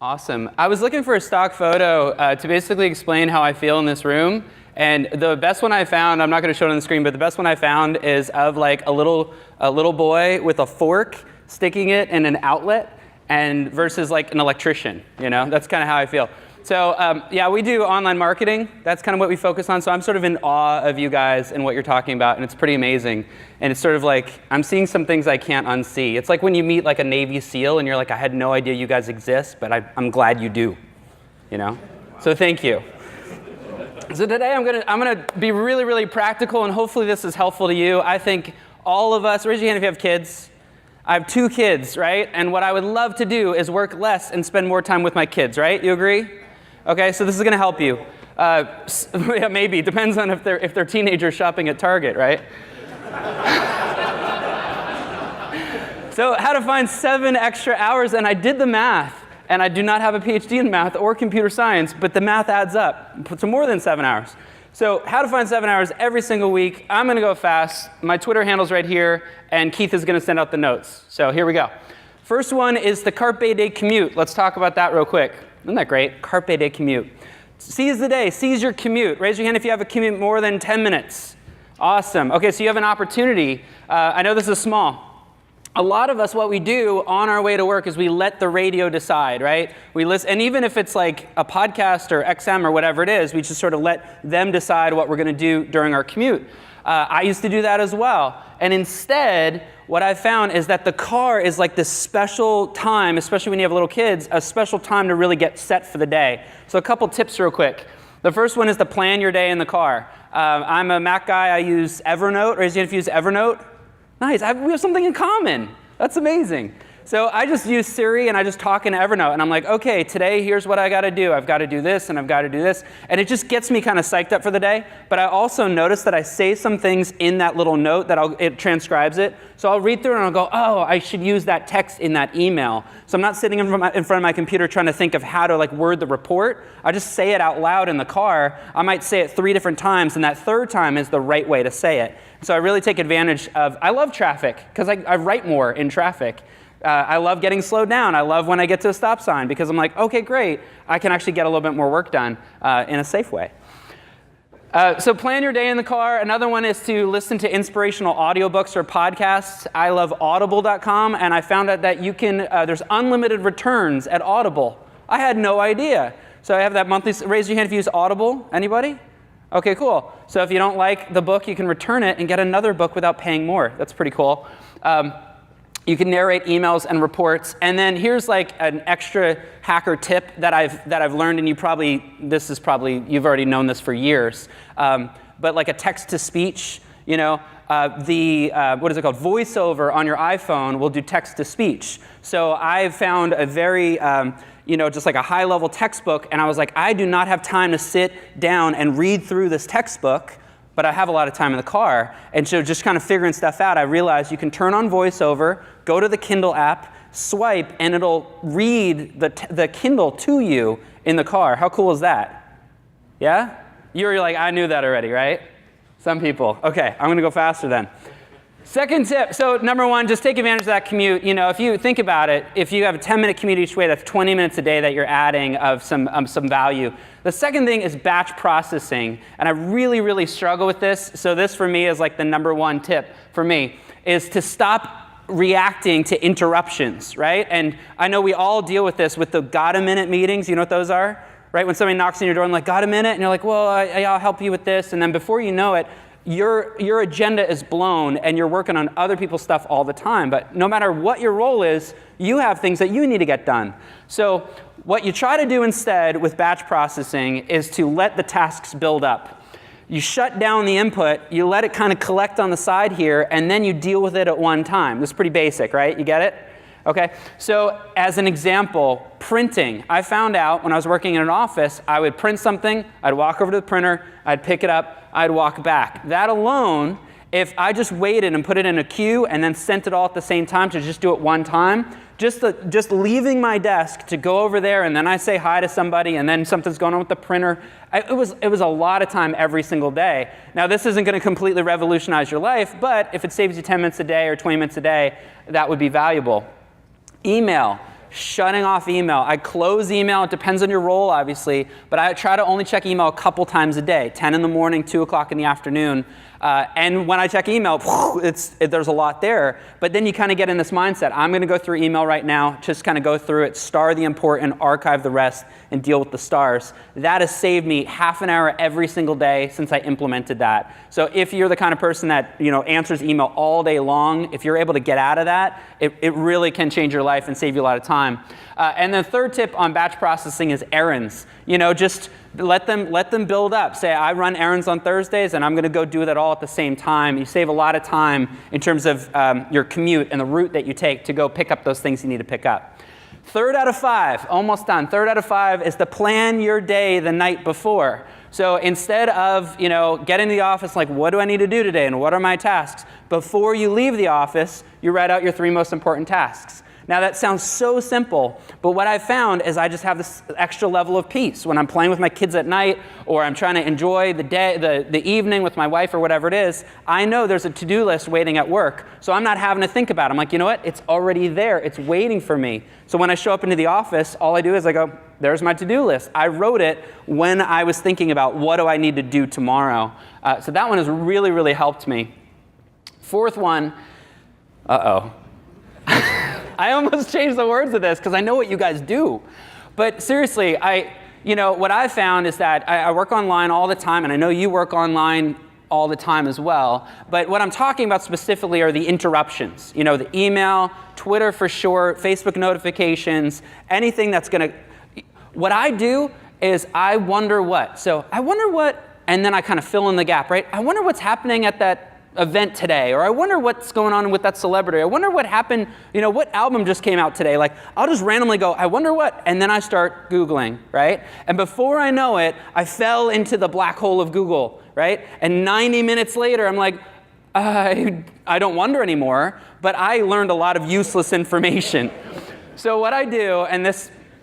Awesome. I was looking for a stock photo to basically explain how I feel in this room. And the best one I found, I'm not going to show it on the screen, but the best one I found is of like a little boy with a fork sticking it in an outlet and versus like an electrician. You know, that's kind of how I feel. So yeah, we do online marketing. That's kind of what we focus on. So I'm sort of in awe of you guys and what you're talking about, and it's pretty amazing. And it's sort of like I'm seeing some things I can't unsee. It's like when you meet like a Navy SEAL and you're like, I had no idea you guys exist, but I'm glad you do. You know? So thank you. So today I'm gonna be really, really practical, and hopefully this is helpful to you. I think all of us, raise your hand if you have kids. I have 2 kids, right? And what I would love to do is work less and spend more time with my kids, right? You agree? Okay, so this is gonna help you. Yeah, maybe, depends on if they're teenagers shopping at Target, right? So how to find 7 extra hours, and I did the math. And I do not have a PhD in math or computer science, but the math adds up to more than 7 hours. So how to find 7 hours every single week. I'm going to go fast. My Twitter handle's right here, and Keith is going to send out the notes. So here we go. First one is the Carpe Day commute. Let's talk about that real quick. Isn't that great? Carpe Day commute. Seize the day. Seize your commute. Raise your hand if you have a commute more than 10 minutes. Awesome. Okay, so you have an opportunity. I know this is small. A lot of us, what we do on our way to work is we let the radio decide, right? We listen, and even if it's like a podcast or XM or whatever it is, we just sort of let them decide what we're going to do during our commute. I used to do that as well. And instead, what I've found is that the car is like this special time, especially when you have little kids, a special time to really get set for the day. So a couple tips real quick. The first one is to plan your day in the car. I'm a Mac guy. I use Evernote. Raise your hand if you use Evernote. Nice, we have something in common. That's amazing. So I just use Siri and I just talk in Evernote and I'm like, okay, today here's what I got to do. I've got to do this and I've got to do this. And it just gets me kind of psyched up for the day. But I also notice that I say some things in that little note that it transcribes it. So I'll read through it and I'll go, oh, I should use that text in that email. So I'm not sitting in front of my computer trying to think of how to like word the report. I just say it out loud in the car. I might say it 3 different times and that 3rd time is the right way to say it. So I really take advantage of, I love traffic because I write more in traffic. I love getting slowed down. I love when I get to a stop sign because I'm like, okay, great. I can actually get a little bit more work done in a safe way. So plan your day in the car. Another one is to listen to inspirational audiobooks or podcasts. I love audible.com, and I found out that you can, there's unlimited returns at Audible. I had no idea. So I have that monthly, raise your hand if you use Audible. Anybody? Okay, cool. So if you don't like the book, you can return it and get another book without paying more. That's pretty cool. You can narrate emails and reports. And then here's like an extra hacker tip that I've learned, and you've already known this for years. But like a text-to-speech, you know, what is it called? VoiceOver on your iPhone will do text-to-speech. So I've found a very, just like a high-level textbook, and I was like, I do not have time to sit down and read through this textbook, but I have a lot of time in the car. And so just kind of figuring stuff out, I realized you can turn on VoiceOver, go to the Kindle app, swipe, and it'll read the Kindle to you in the car. How cool is that? Yeah? You're like, I knew that already, right? Some people. Okay, I'm going to go faster then. Second tip, so number 1, just take advantage of that commute. You know, if you think about it, if you have a 10-minute commute each way, that's 20 minutes a day that you're adding of some value. The second thing is batch processing, and I really, really struggle with this. So this for me is like the number 1 tip for me, is to stop reacting to interruptions, right? And I know we all deal with this with the got-a-minute meetings. You know what those are? Right? When somebody knocks on your door and like, got a minute? And you're like, well, I'll help you with this. And then before you know it, your agenda is blown and you're working on other people's stuff all the time. But no matter what your role is, you have things that you need to get done. So what you try to do instead with batch processing is to let the tasks build up. You shut down the input, you let it kind of collect on the side here, and then you deal with it at one time. This is pretty basic, right? You get it? Okay, so as an example, printing. I found out when I was working in an office, I would print something, I'd walk over to the printer, I'd pick it up, I'd walk back. That alone, if I just waited and put it in a queue and then sent it all at the same time to just do it one time, just leaving my desk to go over there and then I say hi to somebody and then something's going on with the printer, it was a lot of time every single day. Now this isn't going to completely revolutionize your life, but if it saves you 10 minutes a day or 20 minutes a day, that would be valuable. Email. shutting off email. I close email. It depends on your role, obviously, but I try to only check email a couple times a day, 10 in the morning, 2 o'clock in the afternoon. And when I check email, there's a lot there. But then you kind of get in this mindset. I'm going to go through email right now, just kind of go through it, star the important, archive the rest, and deal with the stars. That has saved me half an hour every single day since I implemented that. So if you're the kind of person that answers email all day long, if you're able to get out of that, it really can change your life and save you a lot of time. And the third tip on batch processing is errands. Just let them build up. Say, I run errands on Thursdays, and I'm going to go do that all at the same time. You save a lot of time in terms of your commute and the route that you take to go pick up those things you need to pick up. 3rd out of 5, almost done. 3rd out of 5 is to plan your day the night before. So instead of getting to the office like, what do I need to do today and what are my tasks? Before you leave the office, you write out your 3 most important tasks. Now that sounds so simple, but what I've found is I just have this extra level of peace. When I'm playing with my kids at night, or I'm trying to enjoy the day, the evening with my wife or whatever it is, I know there's a to-do list waiting at work, so I'm not having to think about it. I'm like, you know what? It's already there. It's waiting for me. So when I show up into the office, all I do is I go, there's my to-do list. I wrote it when I was thinking about what do I need to do tomorrow. So that one has really, really helped me. 4th one, I almost changed the words of this because I know what you guys do. But seriously, what I've found is that I work online all the time, and I know you work online all the time as well. But what I'm talking about specifically are the interruptions. The email, Twitter for sure, Facebook notifications, anything that's going to... What I do is I wonder what. So I wonder what, and then I kind of fill in the gap, right? I wonder what's happening at that event today, or I wonder what's going on with that celebrity. I wonder what happened, what album just came out today. Like, I'll just randomly go, I wonder what, and then I start Googling, right? And before I know it, I fell into the black hole of Google, right? And 90 minutes later, I'm like, I don't wonder anymore, but I learned a lot of useless information. So what I do, and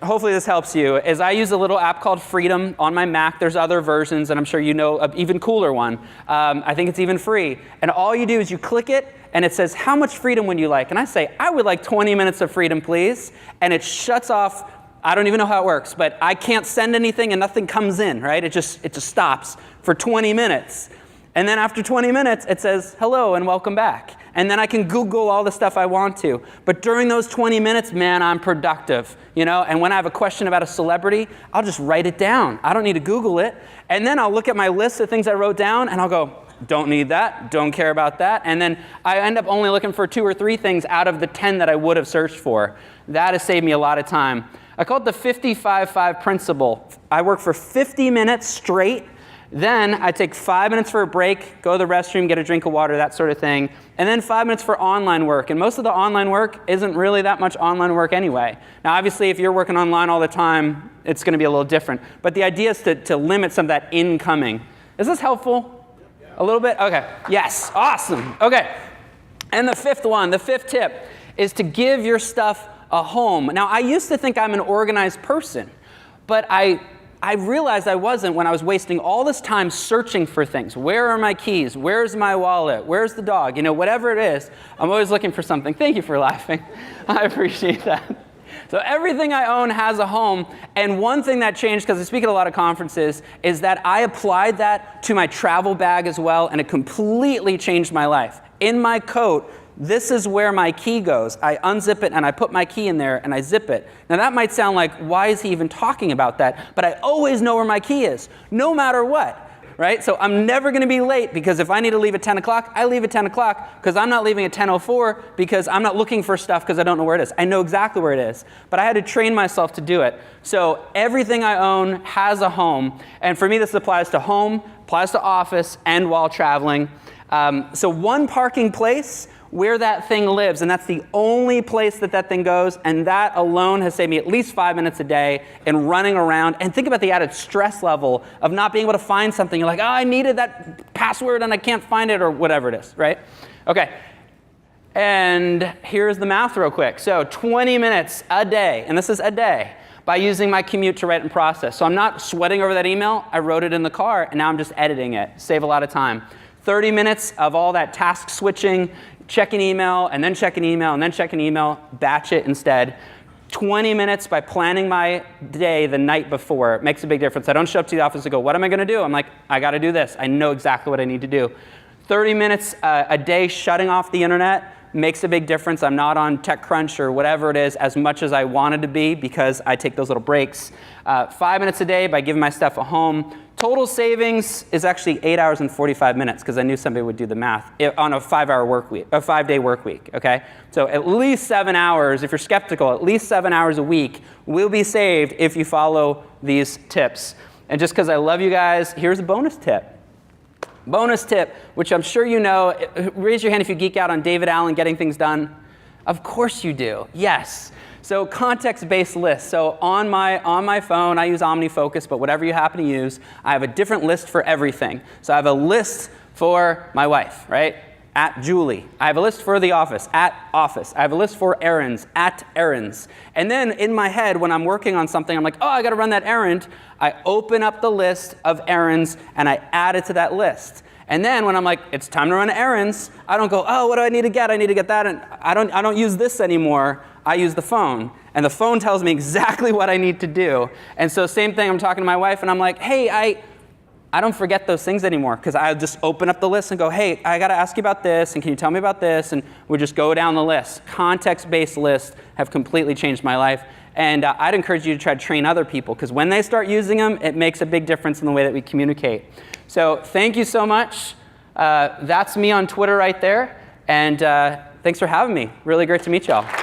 hopefully this helps you, is I use a little app called Freedom on my Mac. There's other versions, and I'm sure you know an even cooler one. I think it's even free. And all you do is you click it, and it says, how much freedom would you like? And I say, I would like 20 minutes of freedom, please. And it shuts off. I don't even know how it works, but I can't send anything, and nothing comes in, right? It just stops for 20 minutes. And then after 20 minutes, it says, hello and welcome back. And then I can Google all the stuff I want to. But during those 20 minutes, man, I'm productive. And when I have a question about a celebrity, I'll just write it down. I don't need to Google it. And then I'll look at my list of things I wrote down, and I'll go, don't need that, don't care about that. And then I end up only looking for 2 or 3 things out of the 10 that I would have searched for. That has saved me a lot of time. I call it the 55-5 principle. I work for 50 minutes straight. Then I take 5 minutes for a break, go to the restroom, get a drink of water, that sort of thing. And then 5 minutes for online work. And most of the online work isn't really that much online work anyway. Now, obviously, if you're working online all the time, it's going to be a little different. But the idea is to limit some of that incoming. Is this helpful? A little bit? Okay. Yes. Awesome. Okay. And the 5th tip, is to give your stuff a home. Now, I used to think I'm an organized person, but I realized I wasn't when I was wasting all this time searching for things. Where are my keys? Where's my wallet? Where's the dog? Whatever it is, I'm always looking for something. Thank you for laughing. I appreciate that. So everything I own has a home. And one thing that changed, because I speak at a lot of conferences, is that I applied that to my travel bag as well, and it completely changed my life. In my coat, this is where my key goes. I unzip it and I put my key in there and I zip it. Now that might sound like, why is he even talking about that? But I always know where my key is, no matter what, right? So I'm never going to be late, because if I need to leave at 10 o'clock, I leave at 10 o'clock, because I'm not leaving at 10:04 because I'm not looking for stuff because I don't know where it is. I know exactly where it is, but I had to train myself to do it. So everything I own has a home. And for me, this applies to home, applies to office, and while traveling. So one parking place where that thing lives, and that's the only place that thing goes, and that alone has saved me at least 5 minutes a day in running around. And think about the added stress level of not being able to find something. You're like, I needed that password and I can't find it, or whatever it is, right? Okay, and here's the math real quick. So 20 minutes a day, and this is a day, by using my commute to write and process. So I'm not sweating over that email. I wrote it in the car, and now I'm just editing it. Save a lot of time. 30 minutes of all that task switching, checking email, and then checking email, and then checking email, batch it instead. 20 minutes by planning my day the night before. It makes a big difference. I don't show up to the office and go, what am I going to do? I'm like, I got to do this. I know exactly what I need to do. 30 minutes a day shutting off the internet makes a big difference. I'm not on TechCrunch or whatever it is as much as I wanted to be because I take those little breaks. 5 minutes a day by giving my stuff a home. Total savings is actually 8 hours and 45 minutes because I knew somebody would do the math on a 5-hour work week, a 5-day work week, okay? So at least 7 hours, if you're skeptical, at least 7 hours a week will be saved if you follow these tips. And just because I love you guys, here's a bonus tip. Bonus tip, which I'm sure you know. Raise your hand if you geek out on David Allen getting things done. Of course you do, yes. So context-based lists. So on my phone, I use OmniFocus, but whatever you happen to use, I have a different list for everything. So I have a list for my wife, right? At Julie. I have a list for the office, at office. I have a list for errands, at errands. And then in my head, when I'm working on something, I'm like, oh, I got to run that errand. I open up the list of errands, and I add it to that list. And then when I'm like, it's time to run errands, I don't go, oh, what do I need to get? I need to get that. And I don't use this anymore. I use the phone. And the phone tells me exactly what I need to do. And so same thing, I'm talking to my wife, and I'm like, hey, I don't forget those things anymore because I just open up the list and go, hey, I got to ask you about this, and can you tell me about this? And we just go down the list. Context-based lists have completely changed my life. And I'd encourage you to try to train other people because when they start using them, it makes a big difference in the way that we communicate. So thank you so much. That's me on Twitter right there. And thanks for having me. Really great to meet y'all.